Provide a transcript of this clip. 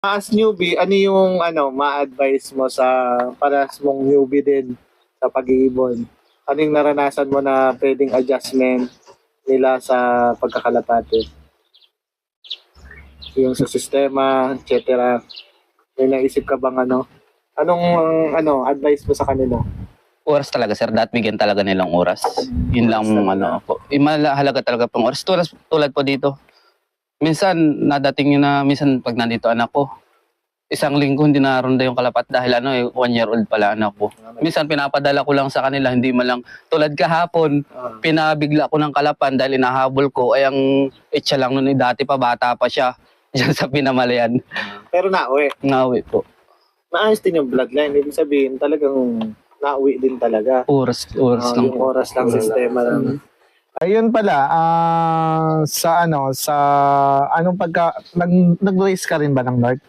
As newbie, ano yung ma-advise mo sa para mong newbie din sa pag-iibon? Ano yung naranasan mo na pwedeng adjustment nila sa pagkakalapate? Yung sa sistema, etc. May naisip ka bang Anong advice mo sa kanila? Oras talaga sir, dapat bigyan talaga nilang oras. Yun lang Oras talaga. po. Mahalaga talaga pang oras. Tulad po dito. Minsan nadating yun na minsan pag nandito anak ko, isang linggo hindi naronda yung kalapat dahil 1 year old pala anak ko. Minsan pinapadala ko lang sa kanila, hindi man lang tulad kahapon, pinabigla ko ng kalapan dahil inahabol ko ay ang itsa lang nun dati pa bata pa siya diyan sa Pinamalayan. Pero nauwi. Ngawi po. Maayos din yung bloodline. Ibig sabihin talagang nauwi din talaga. Oras lang Yung po. oras lang sistema lang. Ayun pala, sa anong nag-race ka rin ba ng North?